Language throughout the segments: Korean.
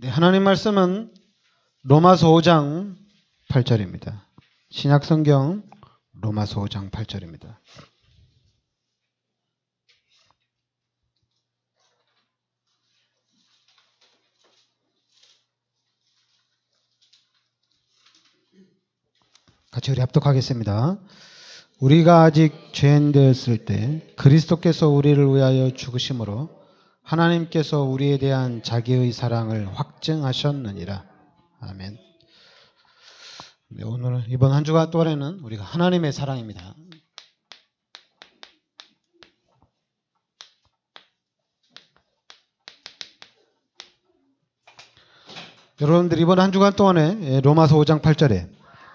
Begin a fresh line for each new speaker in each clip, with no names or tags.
네, 하나님 말씀은 로마서 5장 8절입니다. 신약 성경 로마서 5장 8절입니다. 같이 우리 합독하겠습니다. 우리가 아직 죄인 되었을 때 그리스도께서 우리를 위하여 죽으심으로 하나님께서 우리에 대한 자기의 사랑을 확증하셨느니라. 아멘. 네, 오늘 이번 한 주간 동안에는 우리가 하나님의 사랑입니다. 여러분들 이번 한 주간 동안에 로마서 5장 8절에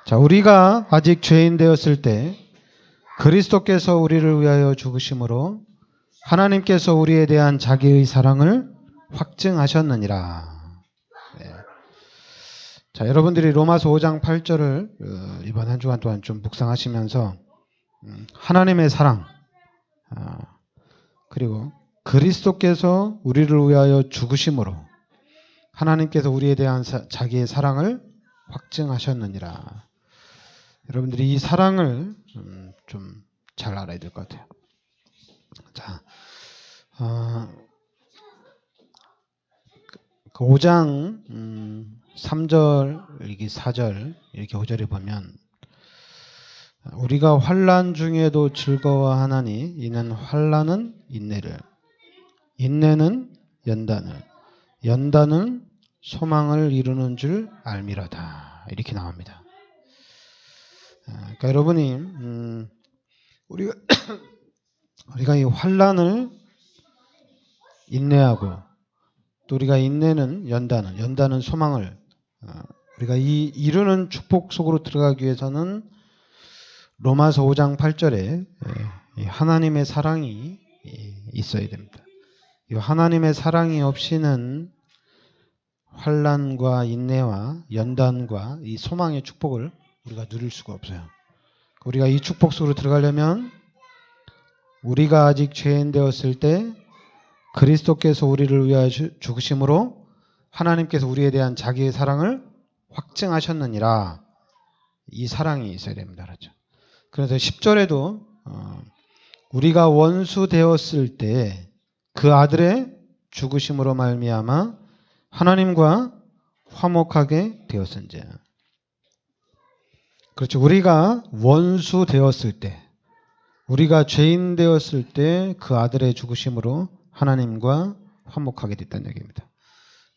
자, 우리가 아직 죄인 되었을 때 그리스도께서 우리를 위하여 죽으심으로 하나님께서 우리에 대한 자기의 사랑을 확증하셨느니라. 네. 자, 여러분들이 로마서 5장 8절을 이번 한 주간 동안 좀 묵상하시면서 하나님의 사랑 그리고 그리스도께서 우리를 위하여 죽으심으로 하나님께서 우리에 대한 자기의 사랑을 확증하셨느니라. 여러분들이 이 사랑을 좀 잘 알아야 될 것 같아요. 자, 그 5장 3절, 이렇게 4절, 이렇게 5절에 보면 우리가 환난 중에도 즐거워하나니 이는 환난은 인내를, 인내는 연단을, 연단은 소망을 이루는 줄 알미로다. 이렇게 나옵니다. 그러니까 여러분이 우리가 이 환난을 인내하고 또 우리가 인내는 연단은 소망을 우리가 이루는 축복 속으로 들어가기 위해서는 로마서 5장 8절에 하나님의 사랑이 있어야 됩니다. 이 하나님의 사랑이 없이는 환난과 인내와 연단과 이 소망의 축복을 우리가 누릴 수가 없어요. 우리가 이 축복 속으로 들어가려면 우리가 아직 죄인 되었을 때 그리스도께서 우리를 위하여 죽으심으로 하나님께서 우리에 대한 자기의 사랑을 확증하셨느니라. 이 사랑이 있어야 됩니다. 그렇죠? 그래서 10절에도 우리가 원수 되었을 때 그 아들의 죽으심으로 말미암아 하나님과 화목하게 되었은지. 그렇죠. 우리가 원수 되었을 때, 우리가 죄인 되었을 때 그 아들의 죽으심으로 하나님과 화목하게 됐다는 얘기입니다.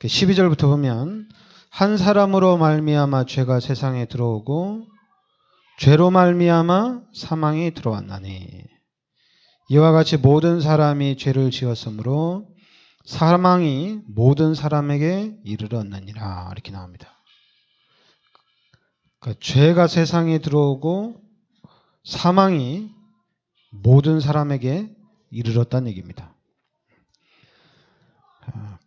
12절부터 보면 한 사람으로 말미암아 죄가 세상에 들어오고 죄로 말미암아 사망이 들어왔나니 이와 같이 모든 사람이 죄를 지었으므로 사망이 모든 사람에게 이르렀느니라. 이렇게 나옵니다. 그러니까 죄가 세상에 들어오고 사망이 모든 사람에게 이르렀다는 얘기입니다.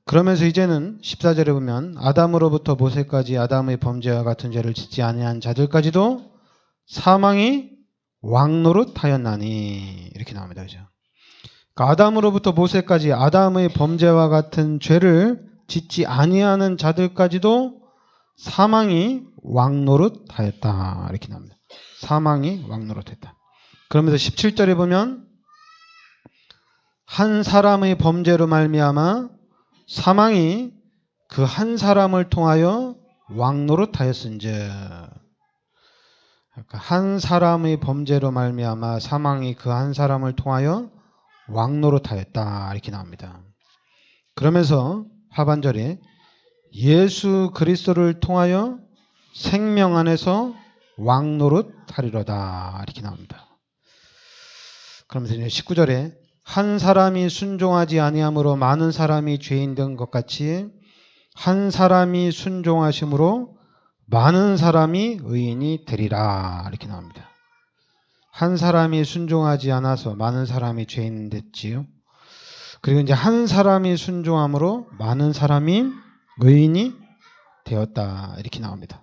그러면서 이제는 14절에 보면 아담으로부터 모세까지 아담의 범죄와 같은 죄를 짓지 아니한 자들까지도 사망이 왕노릇하였나니 이렇게 나옵니다. 그죠? 그러니까 아담으로부터 모세까지 아담의 범죄와 같은 죄를 짓지 아니하는 자들까지도 사망이 왕노릇하였다. 이렇게 나옵니다. 사망이 왕노릇했다. 그러면서 17절에 보면 한 사람의 범죄로 말미암아 사망이 그 한 사람을 통하여 왕노릇하였은즉 그러니까 한 사람의 범죄로 말미암아 사망이 그 한 사람을 통하여 왕노릇하였다. 이렇게 나옵니다. 그러면서 하반절에 예수 그리스도를 통하여 생명 안에서 왕노릇하리로다. 이렇게 나옵니다. 그러면서 이제 19절에 한 사람이 순종하지 아니함으로 많은 사람이 죄인 된 것 같이 한 사람이 순종하심으로 많은 사람이 의인이 되리라. 이렇게 나옵니다. 한 사람이 순종하지 않아서 많은 사람이 죄인 됐지요. 그리고 이제 한 사람이 순종함으로 많은 사람이 의인이 되었다. 이렇게 나옵니다.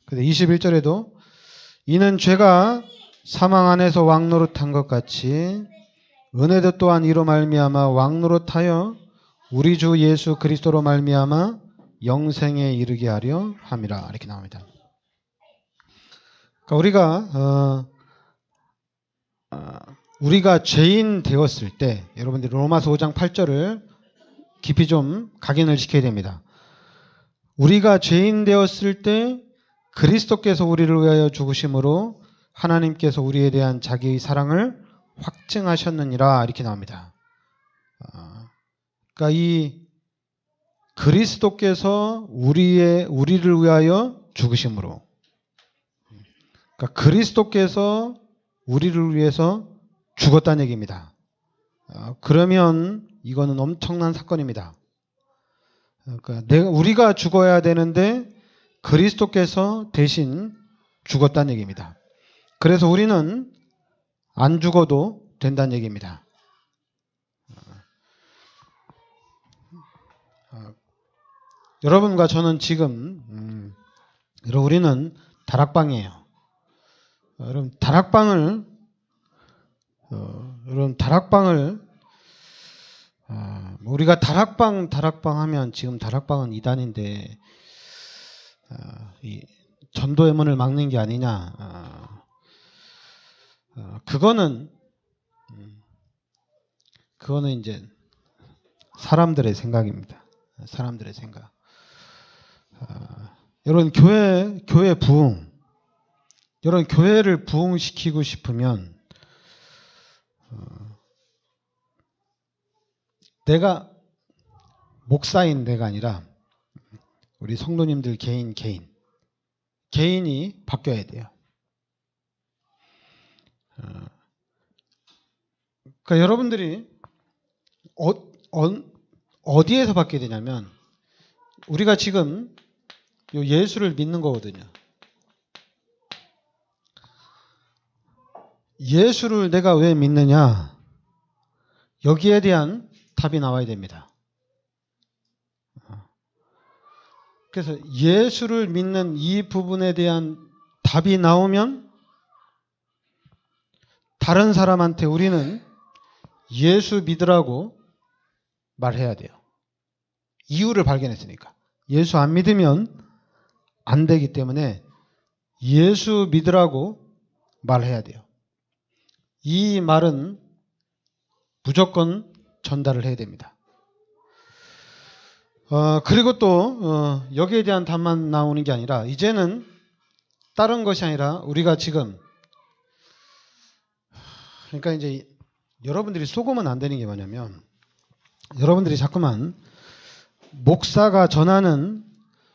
그래서 21절에도 이는 죄가 사망 안에서 왕노릇한 것 같이 은혜도 또한 이로 말미암아 왕노릇하여 우리 주 예수 그리스도로 말미암아 영생에 이르게 하려 함이라. 이렇게 나옵니다. 그러니까 우리가 죄인 되었을 때, 여러분들이 로마서 5장 8절을 깊이 좀 각인을 시켜야 됩니다. 우리가 죄인 되었을 때 그리스도께서 우리를 위하여 죽으심으로 하나님께서 우리에 대한 자기의 사랑을 확증하셨느니라. 이렇게 나옵니다. 그러니까 이 그리스도께서 우리를 위하여 죽으심으로, 그러니까 그리스도께서 우리를 위해서 죽었다는 얘기입니다. 그러면 이거는 엄청난 사건입니다. 그러니까 우리가 죽어야 되는데 그리스도께서 대신 죽었다는 얘기입니다. 그래서 우리는 안 죽어도 된다는 얘기입니다. 여러분과 저는 지금 우리는 다락방이에요. 여러분 다락방을 우리가 다락방 하면 지금 다락방은 이단인데 이 전도의 문을 막는 게 아니냐. 그거는 이제 사람들의 생각입니다. 사람들의 생각. 여러분 교회 부흥, 여러분 교회를 부흥시키고 싶으면 내가 목사인 내가 아니라 우리 성도님들 개인이 바뀌어야 돼요. 그러니까 여러분들이 어디에서 바뀌어야 되냐면 우리가 지금 예수를 믿는 거거든요. 예수를 내가 왜 믿느냐? 여기에 대한 답이 나와야 됩니다. 그래서 예수를 믿는 이 부분에 대한 답이 나오면 다른 사람한테 우리는 예수 믿으라고 말해야 돼요. 이유를 발견했으니까. 예수 안 믿으면 안 되기 때문에 예수 믿으라고 말해야 돼요. 이 말은 무조건 전달을 해야 됩니다. 그리고 또 여기에 대한 답만 나오는 게 아니라 이제는 다른 것이 아니라 우리가 지금 그러니까 이제 여러분들이 속으면 안 되는 게 뭐냐면 여러분들이 자꾸만 목사가 전하는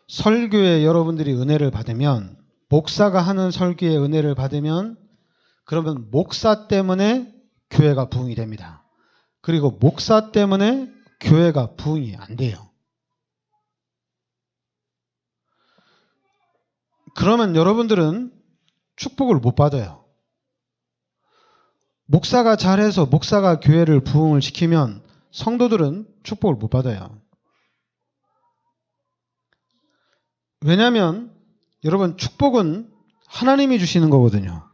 설교에 여러분들이 은혜를 받으면 목사가 하는 설교에 은혜를 받으면 그러면 목사 때문에 교회가 부흥이 됩니다. 그리고 목사 때문에 교회가 부흥이 안 돼요. 그러면 여러분들은 축복을 못 받아요. 목사가 잘해서 목사가 교회를 부흥을 시키면 성도들은 축복을 못 받아요. 왜냐하면 여러분 축복은 하나님이 주시는 거거든요.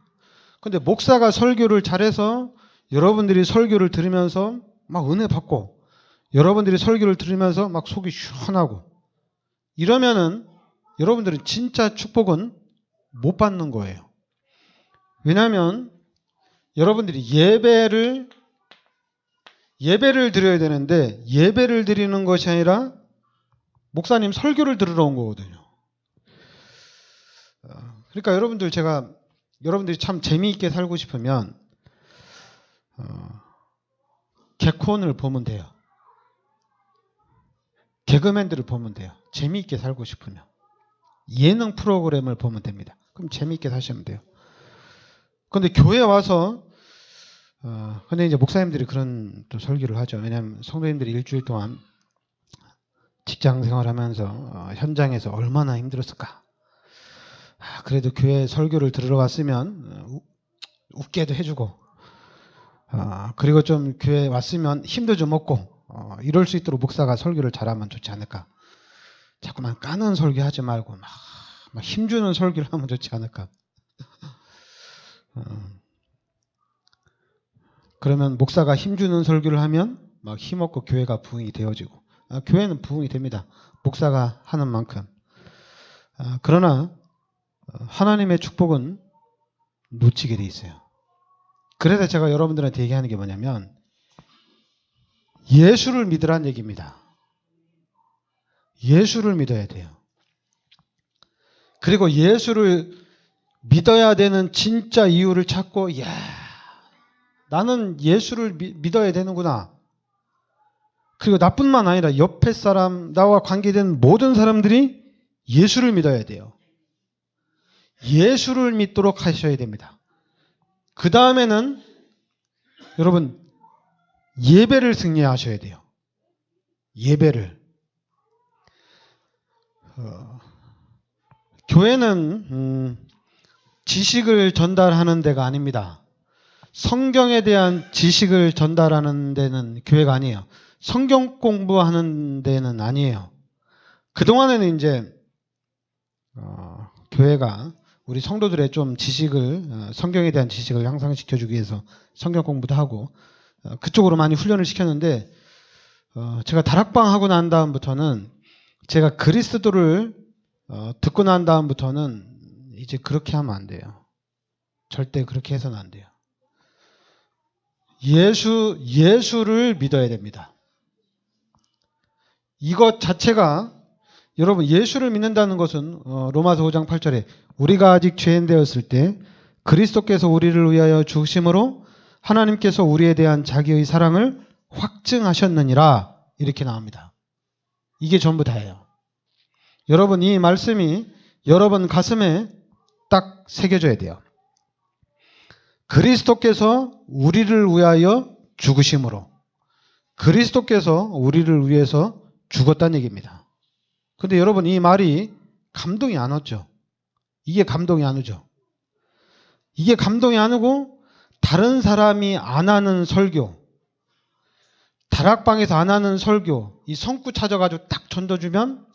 근데 목사가 설교를 잘해서 여러분들이 설교를 들으면서 막 은혜 받고 여러분들이 설교를 들으면서 막 속이 시원하고 이러면은 여러분들은 진짜 축복은 못 받는 거예요. 왜냐하면 여러분들이 예배를 드려야 되는데 예배를 드리는 것이 아니라 목사님 설교를 들으러 온 거거든요. 그러니까 여러분들이 참 재미있게 살고 싶으면 개콘을 보면 돼요. 개그맨들을 보면 돼요. 재미있게 살고 싶으면. 예능 프로그램을 보면 됩니다. 그럼 재미있게 사시면 돼요. 근데 교회에 와서 근데 이제 목사님들이 그런 또 설교를 하죠. 왜냐하면 성도님들이 일주일 동안 직장 생활하면서 현장에서 얼마나 힘들었을까. 그래도 교회 설교를 들으러 왔으면 웃게도 해주고 그리고 좀 교회에 왔으면 힘도 좀 얻고 이럴 수 있도록 목사가 설교를 잘하면 좋지 않을까. 자꾸만 까는 설교하지 말고 막 힘주는 설교를 하면 좋지 않을까. 그러면 목사가 힘주는 설교를 하면 막 힘없고 교회가 부흥이 되어지고 교회는 부흥이 됩니다. 목사가 하는 만큼. 그러나 하나님의 축복은 놓치게 돼 있어요. 그래서 제가 여러분들한테 얘기하는 게 뭐냐면 예수를 믿으란 얘기입니다. 예수를 믿어야 돼요. 그리고 예수를 믿어야 되는 진짜 이유를 찾고 나는 예수를 믿어야 되는구나. 그리고 나뿐만 아니라 옆에 사람, 나와 관계된 모든 사람들이 예수를 믿어야 돼요. 예수를 믿도록 하셔야 됩니다. 그 다음에는 여러분 예배를 승리하셔야 돼요. 예배를. 교회는 지식을 전달하는 데가 아닙니다. 성경에 대한 지식을 전달하는 데는 교회가 아니에요. 성경 공부하는 데는 아니에요. 그동안에는 이제 교회가 우리 성도들의 좀 지식을, 성경에 대한 지식을 향상시켜주기 위해서 성경 공부도 하고 그쪽으로 많이 훈련을 시켰는데 제가 다락방 하고 난 다음부터는 제가 그리스도를 듣고 난 다음부터는 이제 그렇게 하면 안 돼요. 절대 그렇게 해서는 안 돼요. 예수를 믿어야 됩니다. 이것 자체가 여러분 예수를 믿는다는 것은 로마서 5장 8절에 우리가 아직 죄인 되었을 때 그리스도께서 우리를 위하여 죽으심으로 하나님께서 우리에 대한 자기의 사랑을 확증하셨느니라 이렇게 나옵니다. 이게 전부 다예요. 여러분 이 말씀이 여러분 가슴에 딱 새겨져야 돼요. 그리스도께서 우리를 위하여 죽으심으로 그리스도께서 우리를 위해서 죽었다는 얘기입니다. 근데 여러분 이 말이 감동이 안 오죠. 이게 감동이 안 오죠. 이게 감동이 안 오고 다른 사람이 안 하는 설교, 다락방에서 안 하는 설교, 이 성구 찾아가지고 딱 던져주면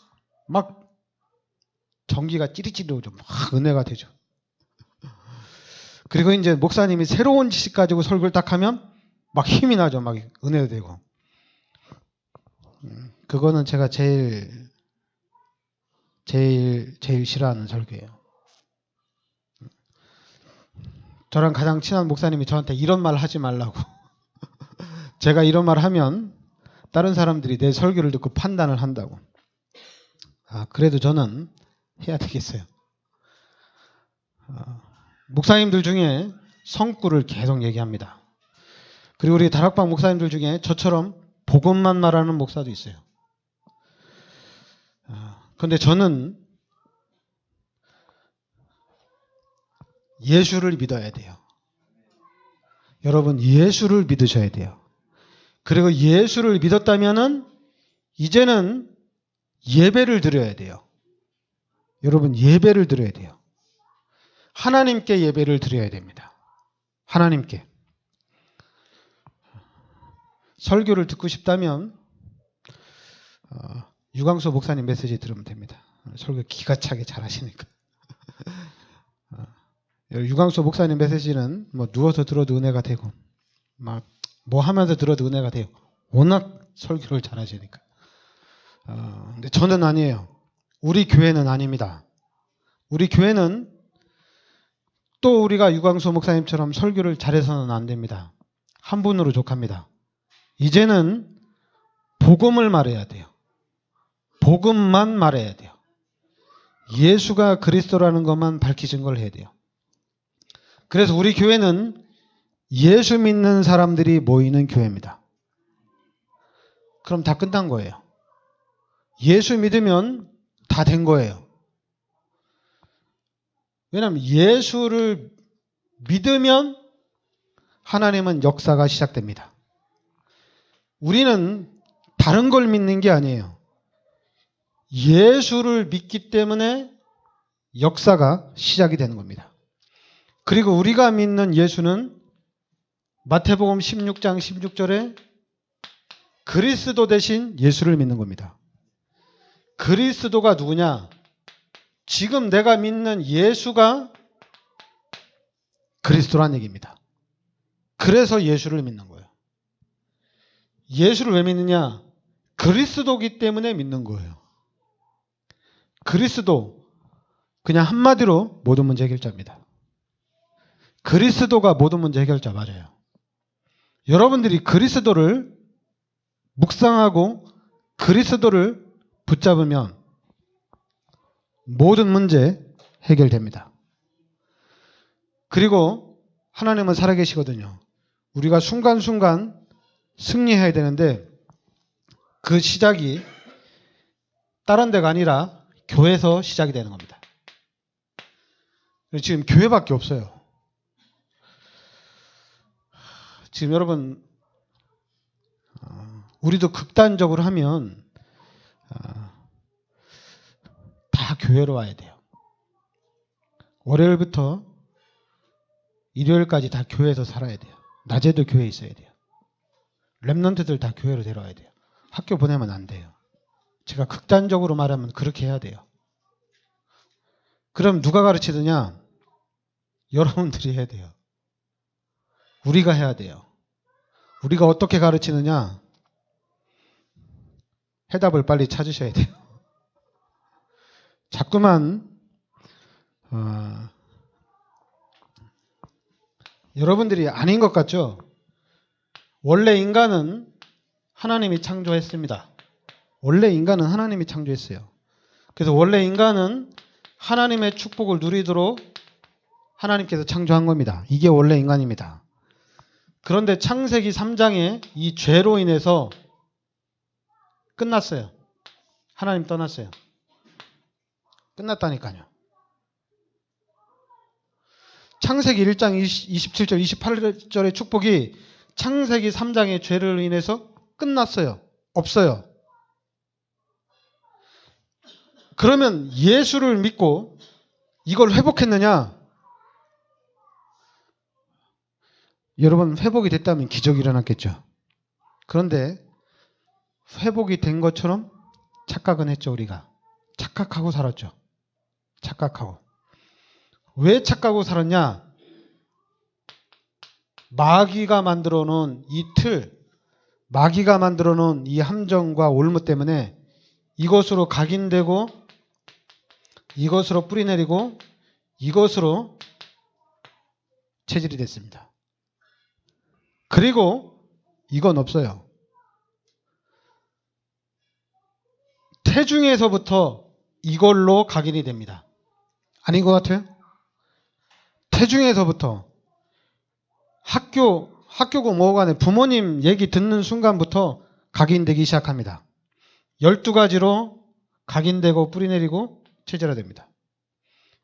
막 전기가 찌릿찌릿 오죠. 막 은혜가 되죠. 그리고 이제 목사님이 새로운 지식 가지고 설교를 딱 하면 막 힘이 나죠. 막 은혜도 되고. 그거는 제가 제일 싫어하는 설교예요. 저랑 가장 친한 목사님이 저한테 이런 말 하지 말라고. 제가 이런 말 하면 다른 사람들이 내 설교를 듣고 판단을 한다고. 그래도 저는 해야 되겠어요. 목사님들 중에 성구를 계속 얘기합니다. 그리고 우리 다락방 목사님들 중에 저처럼 복음만 말하는 목사도 있어요. 그런데 저는 예수를 믿어야 돼요. 여러분 예수를 믿으셔야 돼요. 그리고 예수를 믿었다면은 이제는 예배를 드려야 돼요. 여러분 예배를 드려야 돼요. 하나님께 예배를 드려야 됩니다. 하나님께. 설교를 듣고 싶다면 유광수 목사님 메시지 들으면 됩니다. 설교 기가 차게 잘하시니까. 유광수 목사님 메시지는 뭐 누워서 들어도 은혜가 되고 막 뭐 하면서 들어도 은혜가 돼요. 워낙 설교를 잘하시니까. 근데 저는 아니에요. 우리 교회는 아닙니다. 우리 교회는 또 우리가 유광수 목사님처럼 설교를 잘해서는 안 됩니다. 한 분으로 족합니다. 이제는 복음을 말해야 돼요. 복음만 말해야 돼요. 예수가 그리스도라는 것만 밝히신 걸 해야 돼요. 그래서 우리 교회는 예수 믿는 사람들이 모이는 교회입니다. 그럼 다 끝난 거예요. 예수 믿으면 다 된 거예요. 왜냐하면 예수를 믿으면 하나님은 역사가 시작됩니다. 우리는 다른 걸 믿는 게 아니에요. 예수를 믿기 때문에 역사가 시작이 되는 겁니다. 그리고 우리가 믿는 예수는 마태복음 16장 16절에 그리스도 대신 예수를 믿는 겁니다. 그리스도가 누구냐? 지금 내가 믿는 예수가 그리스도란 얘기입니다. 그래서 예수를 믿는 거예요. 예수를 왜 믿느냐? 그리스도기 때문에 믿는 거예요. 그리스도, 그냥 한마디로 모든 문제 해결자입니다. 그리스도가 모든 문제 해결자 맞아요. 여러분들이 그리스도를 묵상하고 그리스도를 붙잡으면 모든 문제 해결됩니다. 그리고 하나님은 살아계시거든요. 우리가 순간순간 승리해야 되는데 그 시작이 다른 데가 아니라 교회에서 시작이 되는 겁니다. 지금 교회밖에 없어요. 지금 여러분 우리도 극단적으로 하면 다 교회로 와야 돼요. 월요일부터 일요일까지 다 교회에서 살아야 돼요. 낮에도 교회에 있어야 돼요. 랩런트들 다 교회로 데려와야 돼요. 학교 보내면 안 돼요. 제가 극단적으로 말하면 그렇게 해야 돼요. 그럼 누가 가르치느냐? 여러분들이 해야 돼요. 우리가 해야 돼요. 우리가 어떻게 가르치느냐? 해답을 빨리 찾으셔야 돼요. 자꾸만 여러분들이 아닌 것 같죠? 원래 인간은 하나님이 창조했습니다. 원래 인간은 하나님이 창조했어요. 그래서 원래 인간은 하나님의 축복을 누리도록 하나님께서 창조한 겁니다. 이게 원래 인간입니다. 그런데 창세기 3장에 이 죄로 인해서 끝났어요. 하나님 떠났어요. 끝났다니까요. 창세기 1장 27절, 28절의 축복이 창세기 3장의 죄를 인해서 끝났어요. 없어요. 그러면 예수를 믿고 이걸 회복했느냐? 여러분 회복이 됐다면 기적이 일어났겠죠. 그런데 회복이 된 것처럼 착각은 했죠. 우리가. 착각하고 살았죠. 착각하고. 왜 착각하고 살았냐? 마귀가 만들어 놓은 이 틀, 마귀가 만들어 놓은 이 함정과 올무 때문에 이것으로 각인되고 이것으로 뿌리내리고 이것으로 체질이 됐습니다. 그리고 이건 없어요. 태중에서부터 이걸로 각인이 됩니다. 아닌 것 같아요? 태중에서부터 학교고 뭐고 간에 부모님 얘기 듣는 순간부터 각인되기 시작합니다. 12가지로 각인되고 뿌리내리고 체질화됩니다.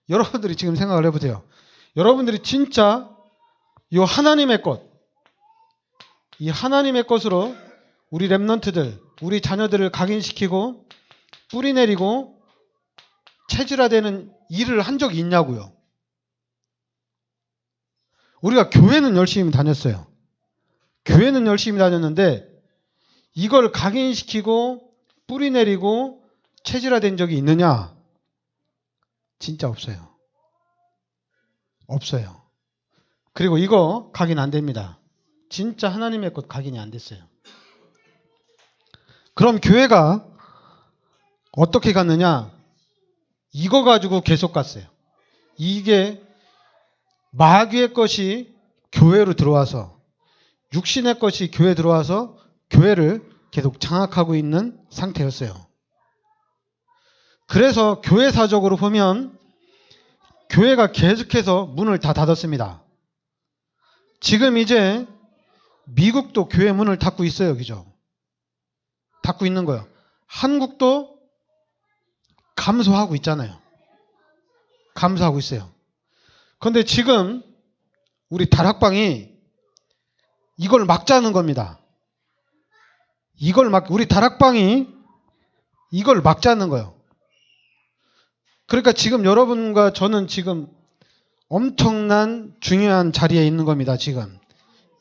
여러분들이 지금 생각을 해보세요. 여러분들이 진짜 이 하나님의 것, 이 하나님의 것으로 우리 랩런트들, 우리 자녀들을 각인시키고 뿌리내리고 체질화되는 일을 한 적이 있냐고요. 우리가 교회는 열심히 다녔어요. 교회는 열심히 다녔는데 이걸 각인시키고 뿌리내리고 체질화된 적이 있느냐? 진짜 없어요. 없어요. 그리고 이거 각인 안 됩니다. 진짜 하나님의 것 각인이 안 됐어요. 그럼 교회가 어떻게 갔느냐? 이거 가지고 계속 갔어요. 이게 마귀의 것이 교회로 들어와서 육신의 것이 교회에 들어와서 교회를 계속 장악하고 있는 상태였어요. 그래서 교회사적으로 보면 교회가 계속해서 문을 다 닫았습니다. 지금 이제 미국도 교회 문을 닫고 있어요. 그죠? 닫고 있는 거예요. 한국도 감소하고 있잖아요. 감소하고 있어요. 그런데 지금 우리 다락방이 이걸 막자는 겁니다. 우리 다락방이 이걸 막자는 거예요. 그러니까 지금 여러분과 저는 지금 엄청난 중요한 자리에 있는 겁니다. 지금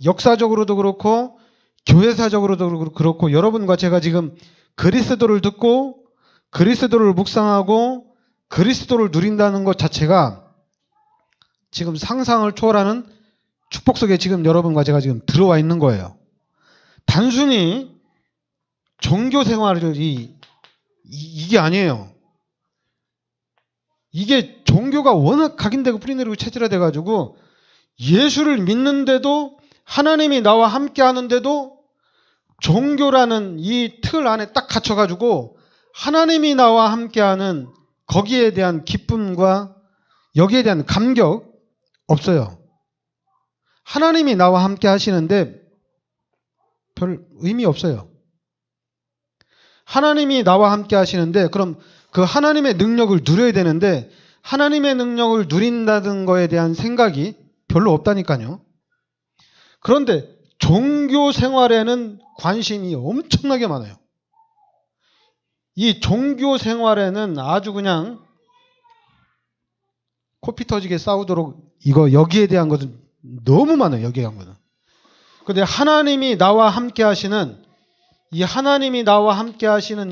역사적으로도 그렇고 교회사적으로도 그렇고 여러분과 제가 지금 그리스도를 듣고 그리스도를 묵상하고 그리스도를 누린다는 것 자체가 지금 상상을 초월하는 축복 속에 지금 여러분과 제가 지금 들어와 있는 거예요. 단순히 종교 생활이 이게 아니에요. 이게 종교가 워낙 각인되고 뿌리내리고 체질화돼가지고 예수를 믿는데도 하나님이 나와 함께 하는데도 종교라는 이 틀 안에 딱 갇혀가지고 하나님이 나와 함께하는 거기에 대한 기쁨과 여기에 대한 감격 없어요. 하나님이 나와 함께 하시는데 별 의미 없어요. 하나님이 나와 함께 하시는데 그럼 그 하나님의 능력을 누려야 되는데 하나님의 능력을 누린다는 거에 대한 생각이 별로 없다니까요. 그런데 종교 생활에는 관심이 엄청나게 많아요. 이 종교 생활에는 아주 그냥 코피 터지게 싸우도록 여기에 대한 것은 너무 많아요. 여기에 대한 것은. 그런데 하나님이 나와 함께 하시는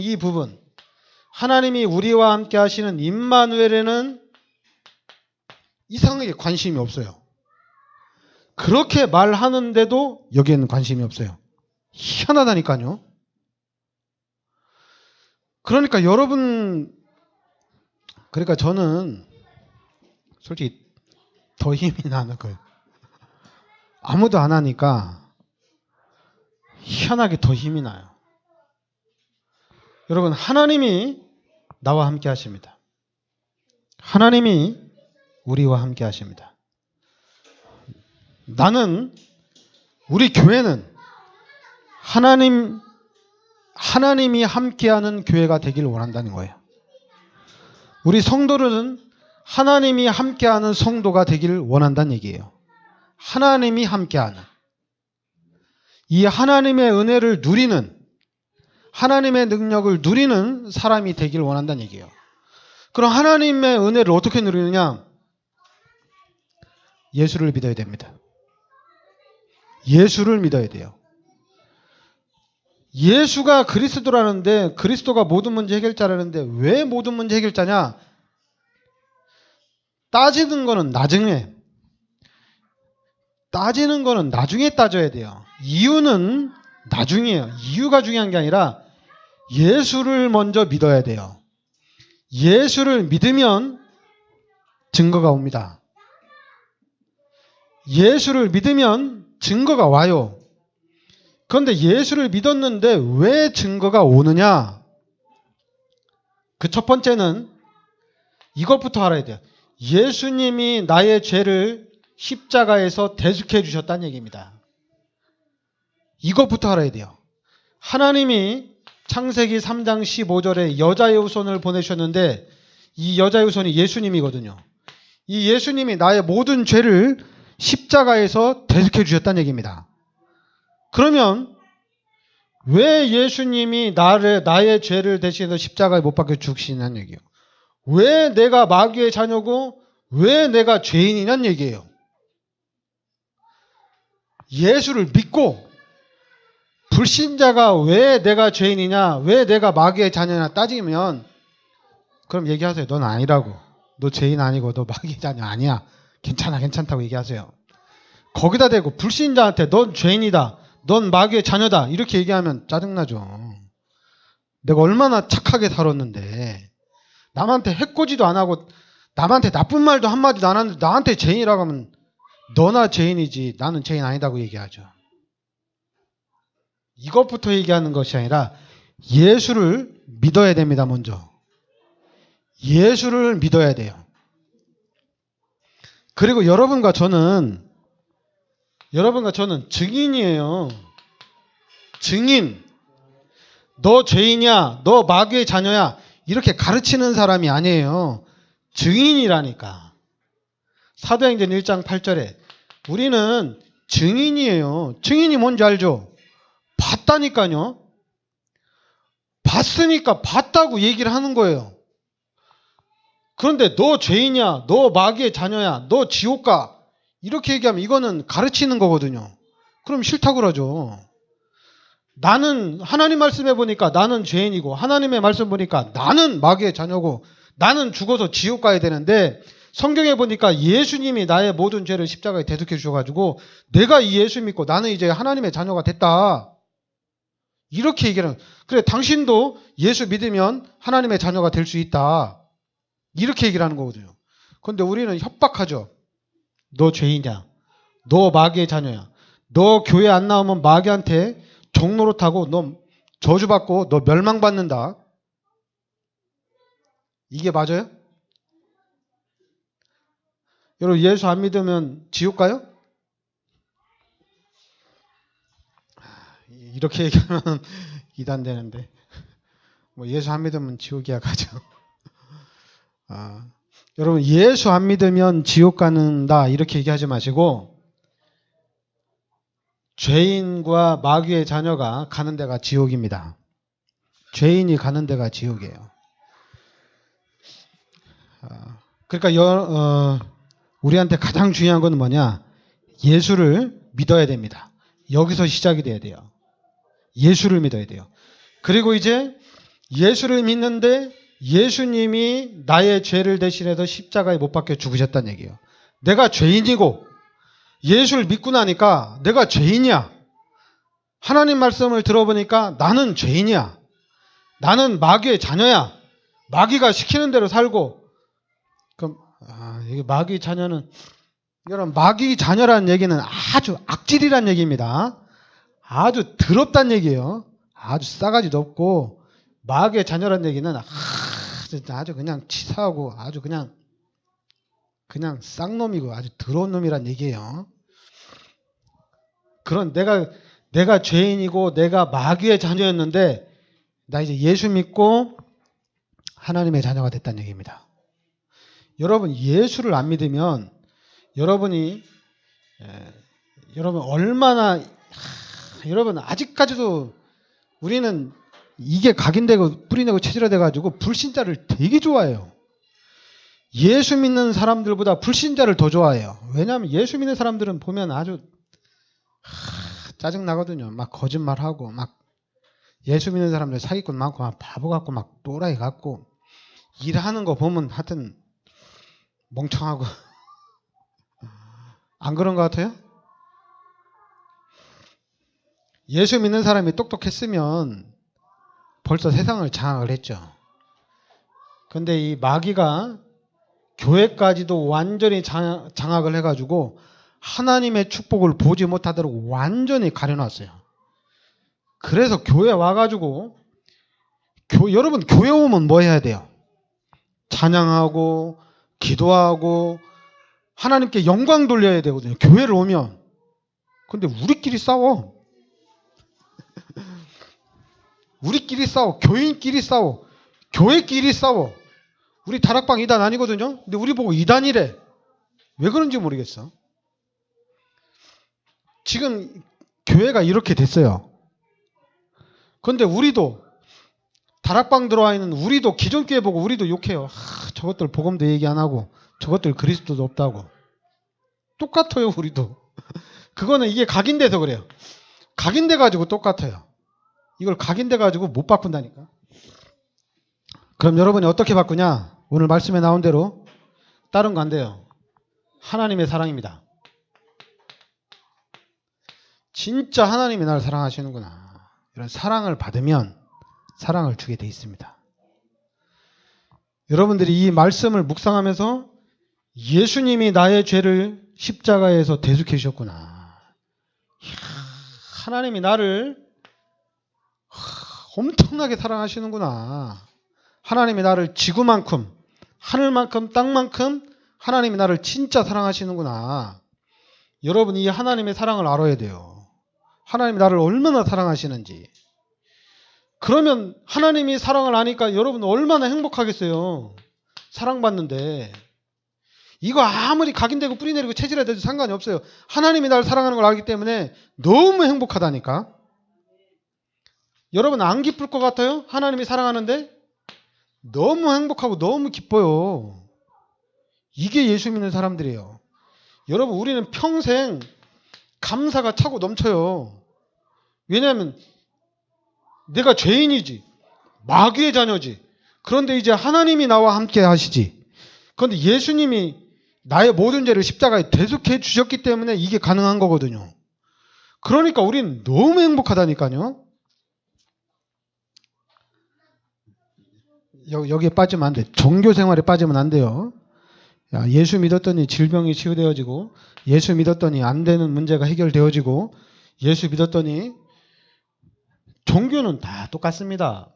이 부분, 하나님이 우리와 함께 하시는 임마누엘에는 이상하게 관심이 없어요. 그렇게 말하는데도 여기에는 관심이 없어요. 희한하다니까요. 그러니까 저는 솔직히 더 힘이 나는 거예요. 아무도 안 하니까 희한하게 더 힘이 나요. 여러분, 하나님이 나와 함께 하십니다. 하나님이 우리와 함께 하십니다. 우리 교회는 하나님이 함께하는 교회가 되기를 원한다는 거예요. 우리 성도들은 하나님이 함께하는 성도가 되기를 원한다는 얘기예요. 하나님이 함께하는. 이 하나님의 은혜를 누리는, 하나님의 능력을 누리는 사람이 되기를 원한다는 얘기예요. 그럼 하나님의 은혜를 어떻게 누리느냐? 예수를 믿어야 됩니다. 예수를 믿어야 돼요. 예수가 그리스도라는데, 그리스도가 모든 문제 해결자라는데 왜 모든 문제 해결자냐? 따지는 거는 나중에 따져야 돼요. 이유는 나중이에요. 이유가 중요한 게 아니라 예수를 먼저 믿어야 돼요. 예수를 믿으면 증거가 옵니다. 예수를 믿으면 증거가 와요. 그런데 예수를 믿었는데 왜 증거가 오느냐? 그 첫 번째는 이것부터 알아야 돼요. 예수님이 나의 죄를 십자가에서 대속해 주셨다는 얘기입니다. 이것부터 알아야 돼요. 하나님이 창세기 3장 15절에 여자의 후손을 보내셨는데 이 여자의 후손이 예수님이거든요. 이 예수님이 나의 모든 죄를 십자가에서 대속해 주셨다는 얘기입니다. 그러면 왜 예수님이 나의 죄를 대신해서 십자가에 못 박혀 죽으시냐는 얘기예요. 왜 내가 마귀의 자녀고 왜 내가 죄인이냐는 얘기예요. 예수를 믿고 불신자가 왜 내가 죄인이냐, 왜 내가 마귀의 자녀냐 따지면 그럼 얘기하세요. 넌 아니라고. 너 죄인 아니고 너 마귀의 자녀 아니야. 괜찮다고 얘기하세요. 거기다 대고 불신자한테 넌 죄인이다. 넌 마귀의 자녀다. 이렇게 얘기하면 짜증나죠. 내가 얼마나 착하게 살았는데 남한테 해코지도 안 하고 남한테 나쁜 말도 한마디도 안 하는데 나한테 죄인이라고 하면 너나 죄인이지 나는 죄인 아니다고 얘기하죠. 이것부터 얘기하는 것이 아니라 예수를 믿어야 됩니다. 먼저. 예수를 믿어야 돼요. 그리고 여러분과 저는 증인이에요. 증인. 너 죄인이야. 너 마귀의 자녀야. 이렇게 가르치는 사람이 아니에요. 증인이라니까. 사도행전 1장 8절에 우리는 증인이에요. 증인이 뭔지 알죠? 봤다니까요. 봤으니까 봤다고 얘기를 하는 거예요. 그런데 너 죄인이야. 너 마귀의 자녀야. 너 지옥 가. 이렇게 얘기하면 이거는 가르치는 거거든요. 그럼 싫다고 그러죠. 나는 하나님 말씀해 보니까 나는 죄인이고 하나님의 말씀 보니까 나는 마귀의 자녀고 나는 죽어서 지옥 가야 되는데 성경에 보니까 예수님이 나의 모든 죄를 십자가에 대속해 주셔가지고 내가 이 예수 믿고 나는 이제 하나님의 자녀가 됐다. 이렇게 얘기하는 거예요. 그래, 당신도 예수 믿으면 하나님의 자녀가 될 수 있다. 이렇게 얘기를 하는 거거든요. 그런데 우리는 협박하죠. 너 죄인이야. 너 마귀의 자녀야. 너 교회 안 나오면 마귀한테 종노릇하고 너 저주받고 너 멸망받는다. 이게 맞아요? 여러분, 예수 안 믿으면 지옥 가요? 이렇게 얘기하면 이단되는데, 뭐 예수 안 믿으면 지옥이야 가죠. 여러분, 예수 안 믿으면 지옥 가는다 이렇게 얘기하지 마시고, 죄인과 마귀의 자녀가 가는 데가 지옥입니다. 죄인이 가는 데가 지옥이에요. 그러니까 우리한테 가장 중요한 건 뭐냐? 예수를 믿어야 됩니다. 여기서 시작이 돼야 돼요. 예수를 믿어야 돼요. 그리고 이제 예수를 믿는데 예수님이 나의 죄를 대신해서 십자가에 못 박혀 죽으셨다는 얘기예요. 내가 죄인이고 예수를 믿고 나니까 내가 죄인이야. 하나님 말씀을 들어보니까 나는 죄인이야. 나는 마귀의 자녀야. 마귀가 시키는 대로 살고. 그럼 이게 마귀 자녀는, 여러분, 마귀 자녀라는 얘기는 아주 악질이란 얘기입니다. 아주 더럽단 얘기예요. 아주 싸가지도 없고, 마귀의 자녀라는 얘기는 아주 그냥 치사하고 아주 그냥 쌍놈이고 아주 더러운 놈이란 얘기예요. 그런 내가 죄인이고 내가 마귀의 자녀였는데 나 이제 예수 믿고 하나님의 자녀가 됐다는 얘기입니다. 여러분, 예수를 안 믿으면 여러분 얼마나 여러분 아직까지도 우리는 이게 각인되고 뿌리내고 체질화돼가지고 불신자를 되게 좋아해요. 예수 믿는 사람들보다 불신자를 더 좋아해요. 왜냐하면 예수 믿는 사람들은 보면 아주 짜증나거든요. 막 거짓말하고 막 예수 믿는 사람들 사기꾼 많고 막 바보 같고 막 또라이 같고 일하는 거 보면 하여튼 멍청하고 안 그런 것 같아요? 예수 믿는 사람이 똑똑했으면 벌써 세상을 장악을 했죠. 근데 이 마귀가 교회까지도 완전히 장악을 해가지고 하나님의 축복을 보지 못하도록 완전히 가려놨어요. 그래서 교회 와가지고 여러분, 교회 오면 뭐 해야 돼요? 찬양하고 기도하고 하나님께 영광 돌려야 되거든요. 교회를 오면. 근데 우리끼리 싸워. 우리끼리 싸워. 교인끼리 싸워. 교회끼리 싸워. 우리 다락방 2단 아니거든요. 근데 우리 보고 2단이래. 왜 그런지 모르겠어. 지금 교회가 이렇게 됐어요. 그런데 우리도 다락방 들어와 있는 우리도 기존 교회 보고 우리도 욕해요. 저것들 복음도 얘기 안 하고 저것들 그리스도도 없다고. 똑같아요, 우리도. 그거는 이게 각인돼서 그래요. 각인돼 가지고 똑같아요. 이걸 각인돼 가지고 못 바꾼다니까. 그럼 여러분이 어떻게 바꾸냐? 오늘 말씀에 나온 대로 다른 거 안 돼요. 하나님의 사랑입니다. 진짜 하나님이 나를 사랑하시는구나. 이런 사랑을 받으면 사랑을 주게 돼 있습니다. 여러분들이 이 말씀을 묵상하면서 예수님이 나의 죄를 십자가에서 대속해 주셨구나. 하나님이 나를 엄청나게 사랑하시는구나. 하나님이 나를 지구만큼, 하늘만큼, 땅만큼 하나님이 나를 진짜 사랑하시는구나. 여러분, 이 하나님의 사랑을 알아야 돼요. 하나님이 나를 얼마나 사랑하시는지. 그러면 하나님이 사랑을 아니까 여러분 얼마나 행복하겠어요. 사랑받는데. 이거 아무리 각인되고 뿌리내리고 체질화돼도 상관이 없어요. 하나님이 나를 사랑하는 걸 알기 때문에 너무 행복하다니까. 여러분 안 기쁠 것 같아요? 하나님이 사랑하는데? 너무 행복하고 너무 기뻐요. 이게 예수 믿는 사람들이에요. 여러분, 우리는 평생 감사가 차고 넘쳐요. 왜냐하면 내가 죄인이지, 마귀의 자녀지. 그런데 이제 하나님이 나와 함께 하시지. 그런데 예수님이 나의 모든 죄를 십자가에 대속해 주셨기 때문에 이게 가능한 거거든요. 그러니까 우리는 너무 행복하다니까요. 여기에 빠지면 안 돼. 종교 생활에 빠지면 안 돼요. 야, 예수 믿었더니 질병이 치유되어지고, 예수 믿었더니 안 되는 문제가 해결되어지고, 예수 믿었더니 종교는 다 똑같습니다.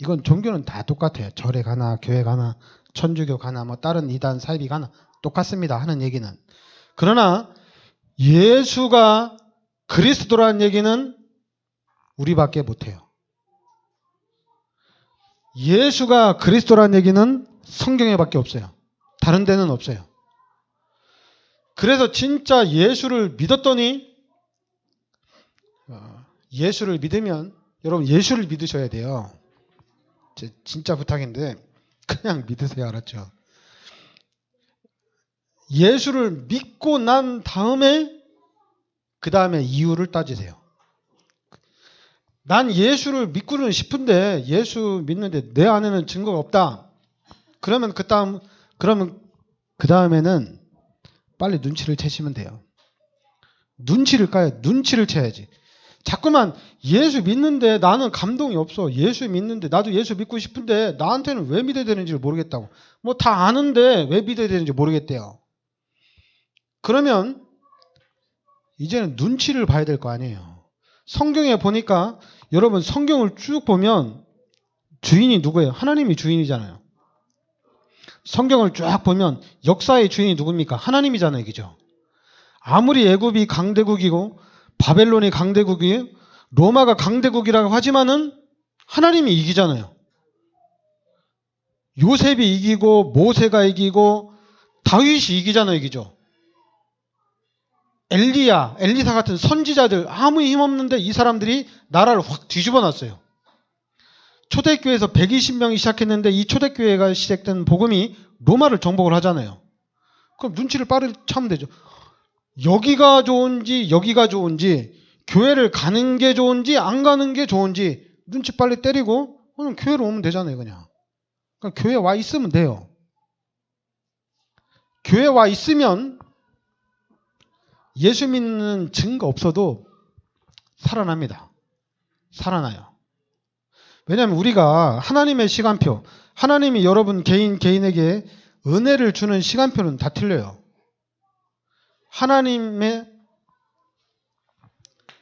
이건 종교는 다 똑같아요. 절에 가나 교회 가나 천주교 가나 뭐 다른 이단 사이비 가나 똑같습니다. 하는 얘기는. 그러나 예수가 그리스도라는 얘기는 우리밖에 못해요. 예수가 그리스도라는 얘기는 성경에밖에 없어요. 다른 데는 없어요. 그래서 진짜 예수를 믿었더니 예수를 믿으면 여러분 예수를 믿으셔야 돼요. 진짜 부탁인데 그냥 믿으세요. 알았죠? 예수를 믿고 난 다음에 그 다음에 이유를 따지세요. 난 예수를 믿고는 싶은데 예수 믿는데 내 안에는 증거가 없다. 그러면 그 다음에는 빨리 눈치를 채시면 돼요. 눈치를 까요. 눈치를 채야지. 자꾸만 예수 믿는데 나는 감동이 없어. 예수 믿는데 나도 예수 믿고 싶은데 나한테는 왜 믿어야 되는지를 모르겠다고. 뭐 다 아는데 왜 믿어야 되는지 모르겠대요. 그러면 이제는 눈치를 봐야 될 거 아니에요. 성경에 보니까 여러분 성경을 쭉 보면 주인이 누구예요? 하나님이 주인이잖아요. 성경을 쫙 보면 역사의 주인이 누굽니까? 하나님이잖아요. 그죠? 아무리 애굽이 강대국이고 바벨론이 강대국이에요. 로마가 강대국이라고 하지만은 하나님이 이기잖아요. 요셉이 이기고 모세가 이기고 다윗이 이기잖아요. 이기죠. 엘리사 같은 선지자들 아무 힘 없는데 이 사람들이 나라를 확 뒤집어 놨어요. 초대교회에서 120명이 시작했는데 이 초대교회가 시작된 복음이 로마를 정복을 하잖아요. 그럼 눈치를 빠르게 차면 되죠. 여기가 좋은지 여기가 좋은지 교회를 가는 게 좋은지 안 가는 게 좋은지 눈치 빨리 때리고 그냥 교회로 오면 되잖아요. 그냥 교회에 와 있으면 돼요. 교회에 와 있으면 예수 믿는 증거 없어도 살아납니다. 살아나요. 왜냐하면 우리가 하나님의 시간표, 하나님이 여러분 개인에게 은혜를 주는 시간표는 다 틀려요. 하나님의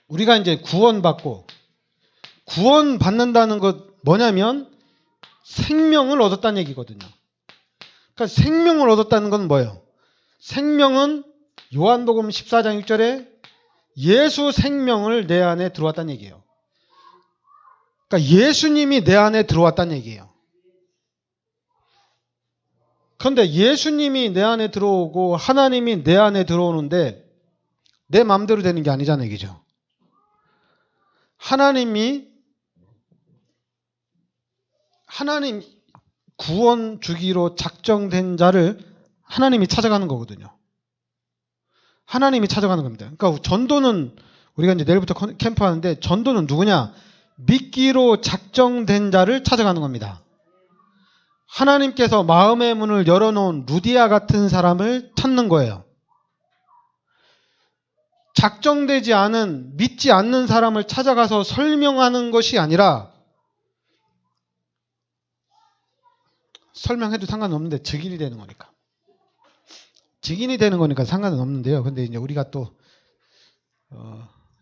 우리가 이제 구원받고 구원받는다는 것 뭐냐면 생명을 얻었다는 얘기거든요. 그러니까 생명을 얻었다는 건 뭐예요? 생명은 요한복음 14장 6절에 예수 생명을 내 안에 들어왔다는 얘기예요. 그러니까 예수님이 내 안에 들어왔다는 얘기예요. 그런데 예수님이 내 안에 들어오고 하나님이 내 안에 들어오는데 내 마음대로 되는 게 아니잖아요. 그죠? 하나님 구원 주기로 작정된 자를 하나님이 찾아가는 거거든요. 하나님이 찾아가는 겁니다. 그러니까 전도는 우리가 이제 내일부터 캠프 하는데 전도는 누구냐? 믿기로 작정된 자를 찾아가는 겁니다. 하나님께서 마음의 문을 열어놓은 루디아 같은 사람을 찾는 거예요. 작정되지 않은 믿지 않는 사람을 찾아가서 설명하는 것이 아니라 설명해도 상관은 없는데 증인이 되는 거니까. 증인이 되는 거니까 상관은 없는데요. 근데 이제 우리가 또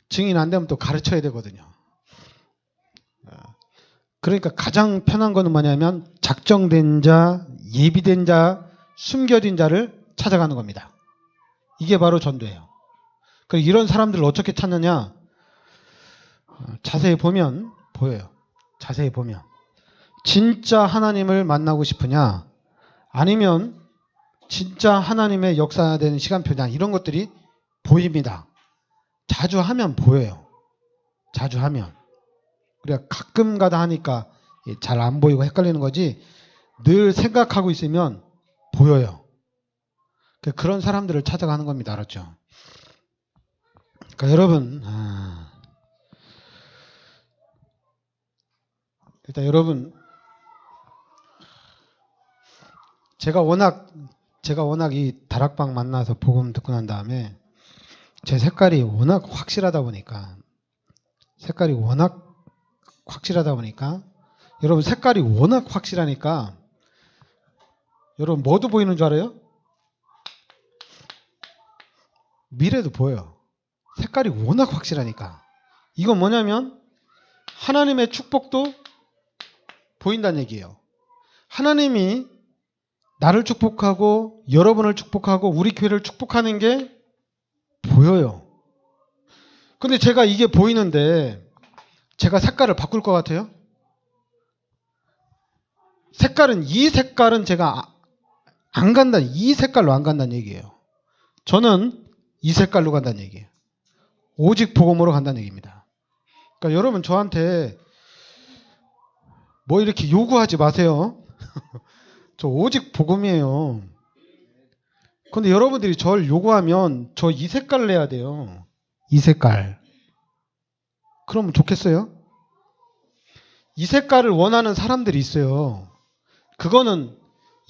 증인 안 되면 또 가르쳐야 되거든요. 그러니까 가장 편한 거는 뭐냐면 작정된 자, 예비된 자, 숨겨진 자를 찾아가는 겁니다. 이게 바로 전도예요. 그리고 이런 사람들을 어떻게 찾느냐? 자세히 보면 보여요. 자세히 보면 진짜 하나님을 만나고 싶으냐? 아니면 진짜 하나님의 역사되는 시간표냐? 이런 것들이 보입니다. 자주 하면 보여요. 자주 하면. 우리가 가끔 가다 하니까 잘 안 보이고 헷갈리는 거지 늘 생각하고 있으면 보여요. 그런 사람들을 찾아가는 겁니다. 알았죠? 그러니까 여러분 일단 여러분 제가 워낙 이 다락방 만나서 복음 듣고 난 다음에 제 색깔이 워낙 확실하다 보니까 여러분 색깔이 워낙 확실하니까 여러분 뭐도 보이는 줄 알아요? 미래도 보여요. 색깔이 워낙 확실하니까. 이건 뭐냐면 하나님의 축복도 보인다는 얘기예요. 하나님이 나를 축복하고 여러분을 축복하고 우리 교회를 축복하는 게 보여요. 근데 제가 이게 보이는데 제가 색깔을 바꿀 것 같아요? 이 색깔은 제가 안 간다. 이 색깔로 안 간다는 얘기예요. 저는 이 색깔로 간다는 얘기예요. 오직 복음으로 간다는 얘기입니다. 그러니까 여러분 저한테 뭐 이렇게 요구하지 마세요. 저 오직 복음이에요. 근데 여러분들이 저를 요구하면 저 이 색깔을 내야 돼요. 이 색깔. 그러면 좋겠어요? 이 색깔을 원하는 사람들이 있어요. 그거는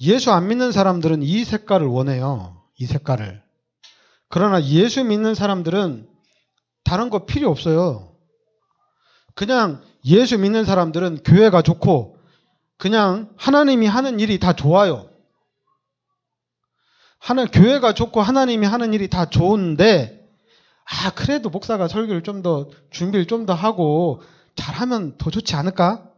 예수 안 믿는 사람들은 이 색깔을 원해요. 이 색깔을. 그러나 예수 믿는 사람들은 다른 거 필요 없어요. 그냥 예수 믿는 사람들은 교회가 좋고 그냥 하나님이 하는 일이 다 좋아요. 교회가 좋고 하나님이 하는 일이 다 좋은데 그래도 목사가 설교를 좀 더 준비를 좀 더 하고 잘하면 더 좋지 않을까?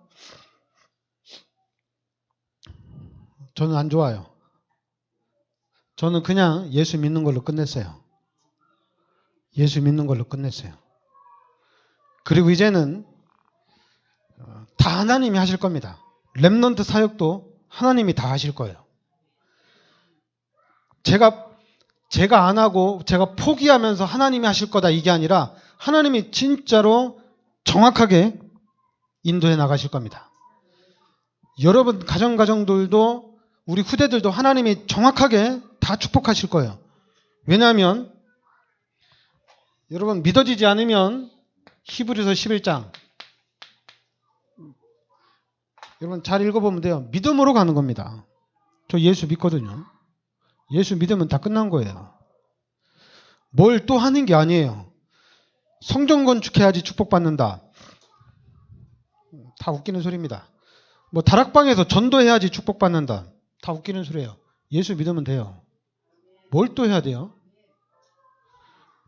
저는 안 좋아요. 저는 그냥 예수 믿는 걸로 끝냈어요. 예수 믿는 걸로 끝냈어요. 그리고 이제는 다 하나님이 하실 겁니다. 렘넌트 사역도 하나님이 다 하실 거예요. 제가 안 하고 제가 포기하면서 하나님이 하실 거다 이게 아니라 하나님이 진짜로 정확하게 인도해 나가실 겁니다. 여러분 가정들도 우리 후대들도 하나님이 정확하게 다 축복하실 거예요. 왜냐하면 여러분 믿어지지 않으면 히브리서 11장 여러분 잘 읽어보면 돼요. 믿음으로 가는 겁니다. 저 예수 믿거든요. 예수 믿으면 다 끝난 거예요. 뭘 또 하는 게 아니에요. 성전 건축해야지 축복받는다. 다 웃기는 소리입니다. 뭐 다락방에서 전도해야지 축복받는다. 다 웃기는 소리예요. 예수 믿으면 돼요. 뭘 또 해야 돼요?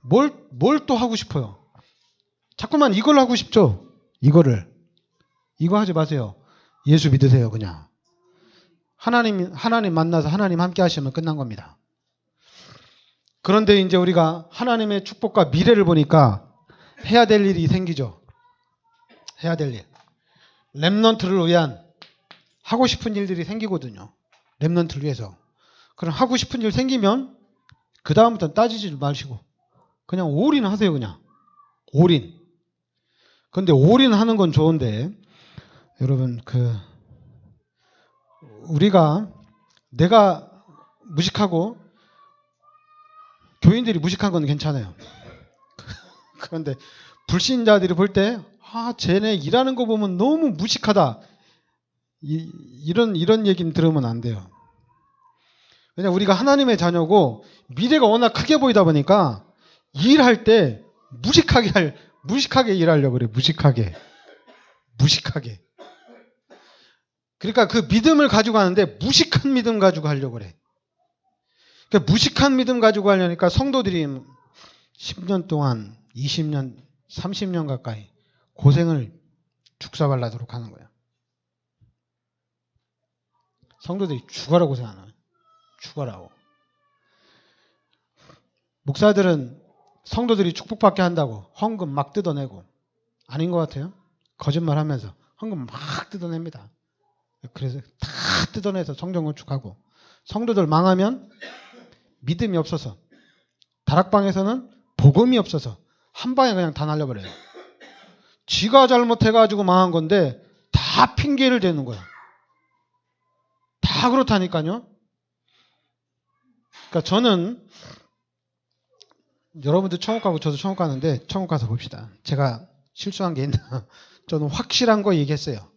뭘 또 하고 싶어요? 자꾸만 이걸 하고 싶죠? 이거 하지 마세요. 예수 믿으세요, 그냥. 하나님 만나서 하나님 함께 하시면 끝난 겁니다. 그런데 이제 우리가 하나님의 축복과 미래를 보니까 해야 될 일이 생기죠. 해야 될 일. 렘넌트를 위한 하고 싶은 일들이 생기거든요. 렘넌트를 위해서. 그럼 하고 싶은 일 생기면 그 다음부터는 따지지 마시고 그냥 올인하세요. 그냥 올인. 근데 올인하는 건 좋은데 여러분 내가 무식하고 교인들이 무식한 건 괜찮아요. 그런데 불신자들이 볼 때 쟤네 일하는 거 보면 너무 무식하다. 이런 얘기는 들으면 안 돼요. 왜냐면 우리가 하나님의 자녀고 미래가 워낙 크게 보이다 보니까 일할 때 무식하게 일하려고 그래. 무식하게. 그러니까 그 믿음을 가지고 하는데 무식한 믿음 가지고 하려고 그래. 그러니까 무식한 믿음 가지고 하려니까 성도들이 10년 동안 20년 30년 가까이 고생을 죽사발라도록 하는 거야. 성도들이 죽어라 고생하는 거야. 죽어라고. 목사들은 성도들이 축복받게 한다고 헌금 막 뜯어내고 아닌 것 같아요. 거짓말하면서 헌금 막 뜯어냅니다. 그래서 다 뜯어내서 성전 건축하고 성도들 망하면 믿음이 없어서 다락방에서는 복음이 없어서 한 방에 그냥 다 날려버려요. 지가 잘못해가지고 망한 건데 다 핑계를 대는 거야. 다 그렇다니까요. 그러니까 저는 여러분들 천국 가고 저도 천국 가는데 천국 가서 봅시다. 제가 실수한 게 있나? 저는 확실한 거 얘기했어요.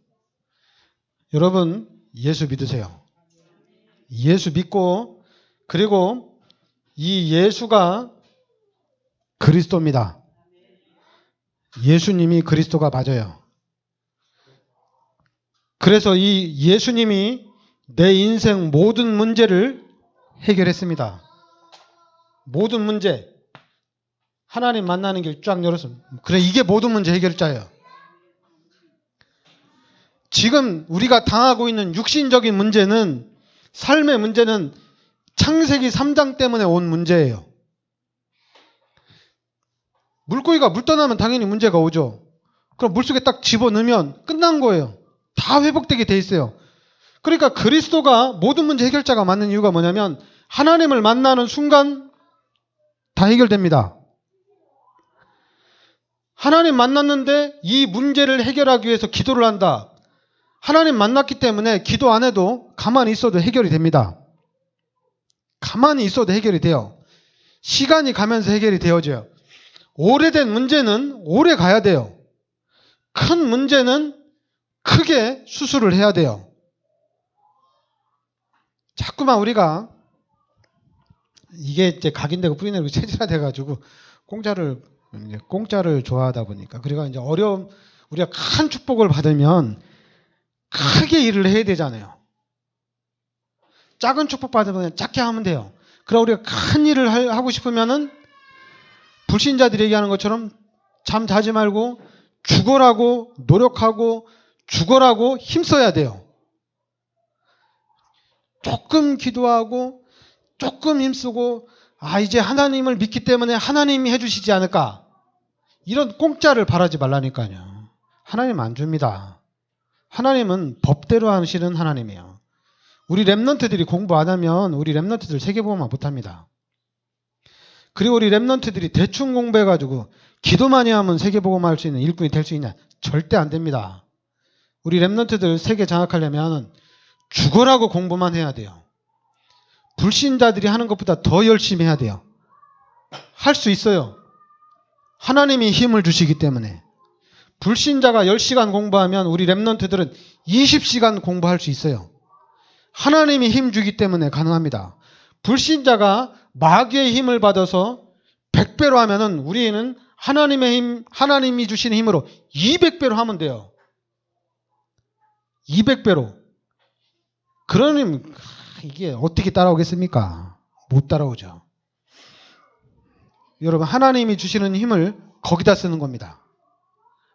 여러분 예수 믿으세요. 예수 믿고 그리고 이 예수가 그리스도입니다. 예수님이 그리스도가 맞아요. 그래서 이 예수님이 내 인생 모든 문제를 해결했습니다. 모든 문제. 하나님 만나는 길 쫙 열어서. 그래, 이게 모든 문제 해결자예요. 지금 우리가 당하고 있는 육신적인 문제는, 삶의 문제는 창세기 3장 때문에 온 문제예요. 물고기가 물 떠나면 당연히 문제가 오죠. 그럼 물속에 딱 집어넣으면 끝난 거예요. 다 회복되게 돼 있어요. 그러니까 그리스도가 모든 문제 해결자가 맞는 이유가 뭐냐면 하나님을 만나는 순간 다 해결됩니다. 하나님 만났는데 이 문제를 해결하기 위해서 기도를 한다. 하나님 만났기 때문에 기도 안 해도 가만히 있어도 해결이 됩니다. 가만히 있어도 해결이 돼요. 시간이 가면서 해결이 되어져요. 오래된 문제는 오래 가야 돼요. 큰 문제는 크게 수술을 해야 돼요. 자꾸만 우리가 이게 이제 각인되고 뿌리내리고 체질화돼가지고 공짜를 좋아하다 보니까, 그리고 이제 어려움, 우리가 큰 축복을 받으면 크게 일을 해야 되잖아요. 작은 축복 받으면 작게 하면 돼요. 그럼 우리가 큰 일을 하고 싶으면은 불신자들이 얘기하는 것처럼 잠 자지 말고 죽어라고 노력하고 죽어라고 힘써야 돼요. 조금 기도하고 조금 힘쓰고 이제 하나님을 믿기 때문에 하나님이 해주시지 않을까, 이런 공짜를 바라지 말라니까요. 하나님 안 줍니다. 하나님은 법대로 하시는 하나님이에요. 우리 랩런트들이 공부 안 하면 우리 랩런트들 세계보험만 못합니다. 그리고 우리 랩런트들이 대충 공부해가지고 기도 많이 하면 세계보험 할 수 있는 일꾼이 될 수 있냐? 절대 안 됩니다. 우리 랩런트들 세계 장악하려면 죽어라고 공부만 해야 돼요. 불신자들이 하는 것보다 더 열심히 해야 돼요. 할 수 있어요. 하나님이 힘을 주시기 때문에. 불신자가 10시간 공부하면 우리 랩런트들은 20시간 공부할 수 있어요. 하나님이 힘 주기 때문에 가능합니다. 불신자가 마귀의 힘을 받아서 100배로 하면은 우리는 하나님의 힘, 하나님이 주시는 힘으로 200배로 하면 돼요. 200배로. 그러면 이게 어떻게 따라오겠습니까? 못 따라오죠. 여러분, 하나님이 주시는 힘을 거기다 쓰는 겁니다.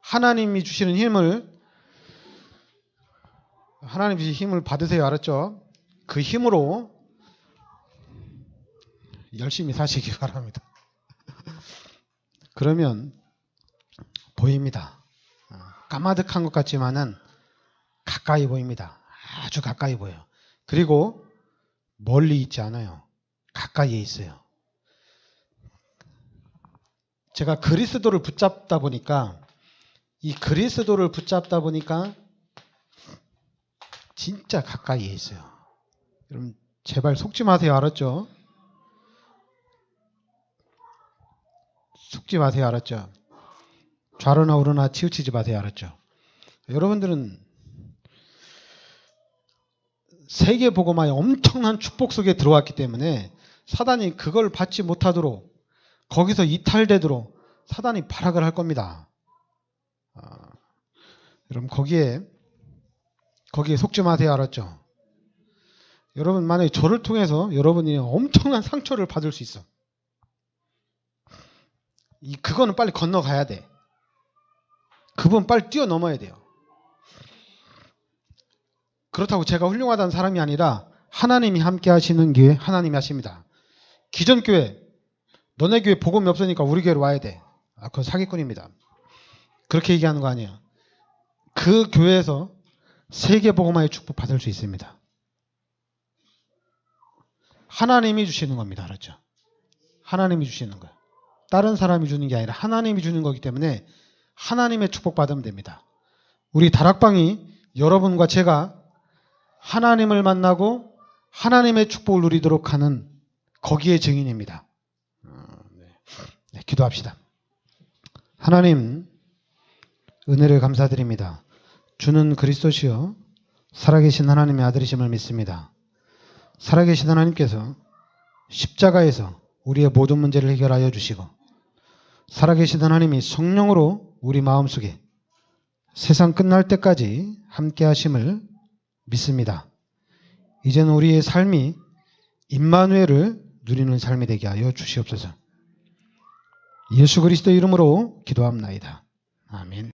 하나님이 주시는 힘을, 하나님이 주시는 힘을 받으세요. 알았죠? 그 힘으로 열심히 사시기 바랍니다. 그러면 보입니다. 까마득한 것 같지만은 가까이 보입니다. 아주 가까이 보여요. 그리고 멀리 있지 않아요. 가까이에 있어요. 제가 그리스도를 붙잡다 보니까, 진짜 가까이에 있어요. 여러분 제발 속지 마세요. 알았죠? 속지 마세요. 알았죠? 좌로나 우로나 치우치지 마세요. 알았죠? 여러분들은 세계복음화의 엄청난 축복 속에 들어왔기 때문에 사단이 그걸 받지 못하도록, 거기서 이탈되도록 사단이 발악을 할 겁니다. 여러분 거기에 속지 마세요. 알았죠? 여러분 만약에 저를 통해서 여러분이 엄청난 상처를 받을 수 있어. 그거는 빨리 건너가야 돼. 그분 빨리 뛰어넘어야 돼요. 그렇다고 제가 훌륭하다는 사람이 아니라 하나님이 함께 하시는 교회 하나님이 하십니다. 기존 교회, 너네 교회 복음이 없으니까 우리 교회로 와야 돼. 그건 사기꾼입니다. 그렇게 얘기하는 거 아니에요. 그 교회에서 세계복음화의 축복 받을 수 있습니다. 하나님이 주시는 겁니다. 알았죠? 하나님이 주시는 거예요. 다른 사람이 주는 게 아니라 하나님이 주는 거기 때문에 하나님의 축복 받으면 됩니다. 우리 다락방이 여러분과 제가 하나님을 만나고 하나님의 축복을 누리도록 하는 거기에 증인입니다. 네, 기도합시다. 하나님, 은혜를 감사드립니다. 주는 그리스도시요 살아계신 하나님의 아들이심을 믿습니다. 살아계신 하나님께서 십자가에서 우리의 모든 문제를 해결하여 주시고, 살아계신 하나님이 성령으로 우리 마음속에 세상 끝날 때까지 함께 하심을 믿습니다. 이제는 우리의 삶이 임마누엘을 누리는 삶이 되게 하여 주시옵소서. 예수 그리스도 이름으로 기도합나이다. 아멘.